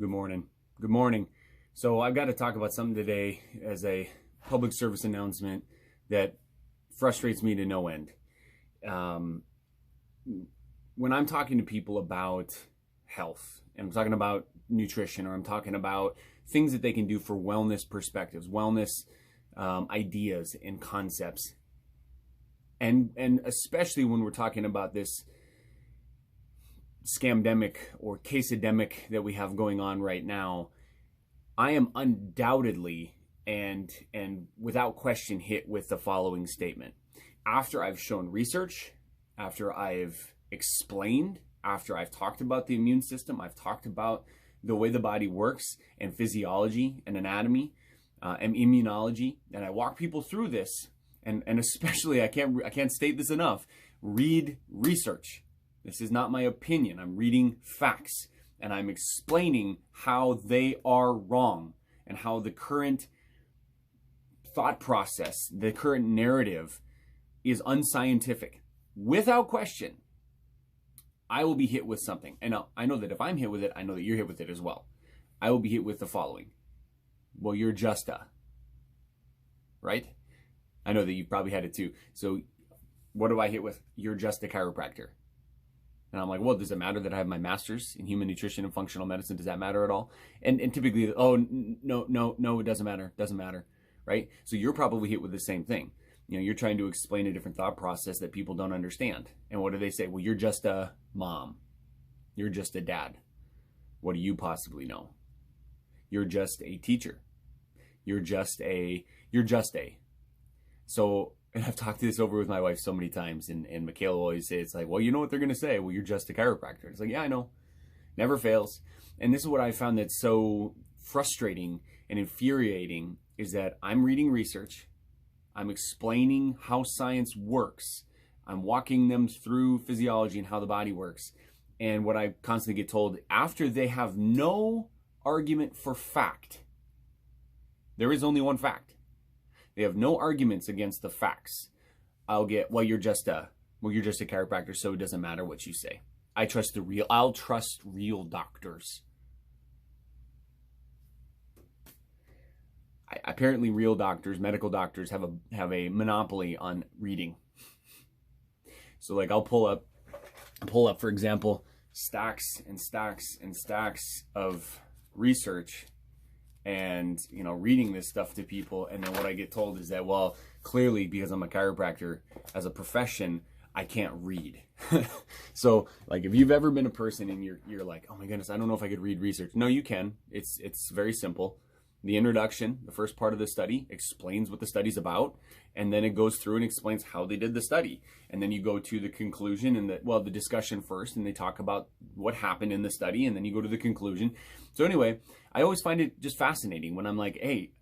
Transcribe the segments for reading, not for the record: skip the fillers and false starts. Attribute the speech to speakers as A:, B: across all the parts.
A: Good morning. Good morning. So I've got to talk about something today as a public service announcement that frustrates me to no end. When I'm talking to people about health, and I'm talking about nutrition, or I'm talking about things that they can do for wellness perspectives, wellness ideas and concepts, and especially when we're talking about this scamdemic or caseademic that we have going on right now, I am undoubtedly and without question hit with the following statement. After I've shown research, after I've explained, after I've talked about the immune system, I've talked about the way the body works and physiology and anatomy and immunology, and I walk people through this, and especially I can't state this enough, read research. This is not my opinion. I'm reading facts, and I'm explaining how they are wrong and how the current thought process, the current narrative is unscientific. Without question, I will be hit with something. And I know that if I'm hit with it, I know that you're hit with it as well. I will be hit with the following. Well, you're just a, right? I know that you've probably had it too. So what do I hit with? You're just a chiropractor. And I'm like, well, does it matter that I have my master's in human nutrition and functional medicine? Does that matter at all? And typically, oh, no, it doesn't matter. Doesn't matter, right? So you're probably hit with the same thing. You know, you're trying to explain a different thought process that people don't understand. And what do they say? Well, you're just a mom. You're just a dad. What do you possibly know? You're just a teacher. You're just a. So, and I've talked this over with my wife so many times, and Michaela will always say, it's like, well, you know what they're going to say? Well, you're just a chiropractor. It's like, yeah, I know. Never fails. And this is what I found that's so frustrating and infuriating is that I'm reading research. I'm explaining how science works. I'm walking them through physiology and how the body works. And what I constantly get told, after they have no argument for fact, there is only one fact. They have no arguments against the facts. I'll get, well, you're just a chiropractor, so it doesn't matter what you say. I'll trust real doctors. Apparently real doctors, medical doctors have a monopoly on reading. So like I'll pull up, for example, stacks and stacks and stacks of research and, you know, reading this stuff to people. And then what I get told is that, well, clearly because I'm a chiropractor as a profession, I can't read. So like if you've ever been a person and you're like, oh my goodness, I don't know if I could read research. No, you can. It's very simple. The introduction, the first part of the study, explains what the study's about, and then it goes through and explains how they did the study. And then you go to the conclusion and the discussion first, and they talk about what happened in the study, and then you go to the conclusion. So anyway, I always find it just fascinating when I'm like, hey,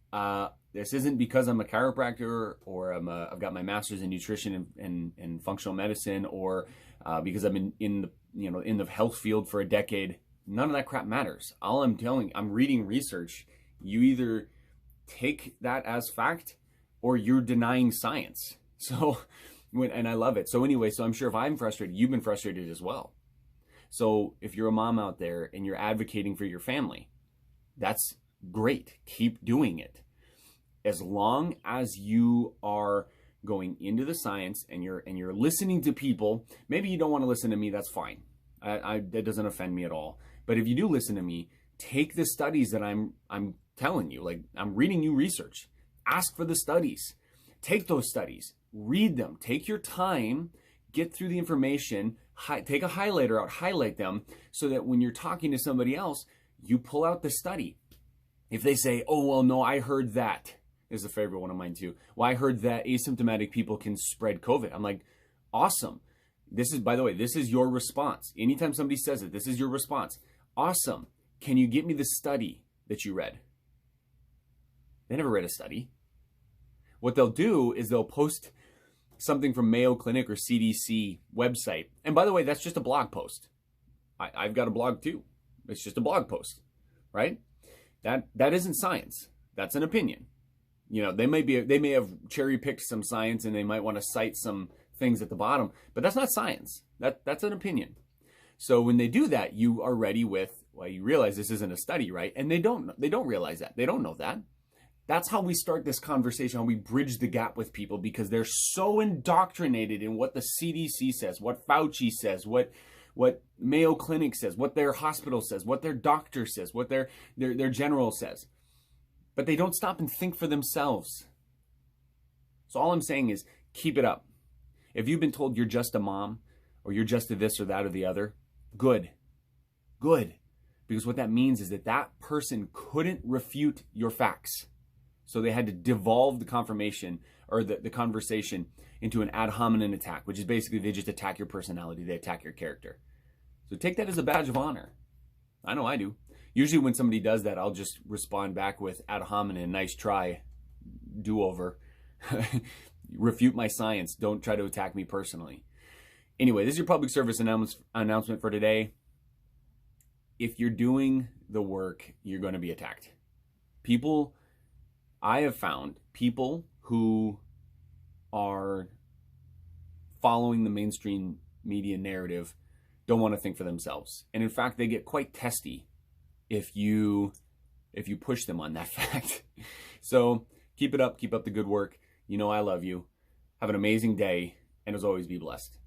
A: this isn't because I'm a chiropractor or I've got my master's in nutrition and functional medicine, or because I've been in the health field for a decade. None of that crap matters. All I'm reading research. You either take that as fact or you're denying science. So, and I love it. So anyway, so I'm sure if I'm frustrated, you've been frustrated as well. So if you're a mom out there and you're advocating for your family, that's great. Keep doing it. As long as you are going into the science and you're listening to people, maybe you don't want to listen to me, that's fine. That doesn't offend me at all. But if you do listen to me, take the studies that I'm telling you, like I'm reading you research. Ask for the studies. Take those studies. Read them. Take your time. Get through the information. Take a highlighter out. Highlight them so that when you're talking to somebody else, you pull out the study. If they say, oh, well, no, I heard that. This is a favorite one of mine too. Well, I heard that asymptomatic people can spread COVID. I'm like, awesome. By the way, this is your response. Anytime somebody says it, this is your response. Awesome. Can you get me the study that you read? They never read a study. What they'll do is they'll post something from Mayo Clinic or CDC website. And by the way, that's just a blog post. I've got a blog too. It's just a blog post, right? That isn't science. That's an opinion. You know, they may have cherry picked some science and they might want to cite some things at the bottom, but that's not science. That's an opinion. So when they do that, you are ready with, Well, you realize this isn't a study, right? And they don't realize that. They don't know that. That's how we start this conversation, how we bridge the gap with people, because they're so indoctrinated in what the CDC says, what Fauci says, what Mayo Clinic says, what their hospital says, what their doctor says, what their general says. But they don't stop and think for themselves. So all I'm saying is keep it up. If you've been told you're just a mom, or you're just a this or that or the other, good. Good. Because what that means is that that person couldn't refute your facts. So they had to devolve the confirmation or the conversation into an ad hominem attack, which is basically they just attack your personality, they attack your character. So take that as a badge of honor. I know I do. Usually when somebody does that, I'll just respond back with ad hominem, nice try, do-over. Refute my science. Don't try to attack me personally. Anyway, this is your public service announcement for today. If you're doing the work, you're going to be attacked. I have found people who are following the mainstream media narrative don't want to think for themselves. And in fact, they get quite testy if you push them on that fact. So keep it up. Keep up the good work. You know I love you. Have an amazing day. And as always, be blessed.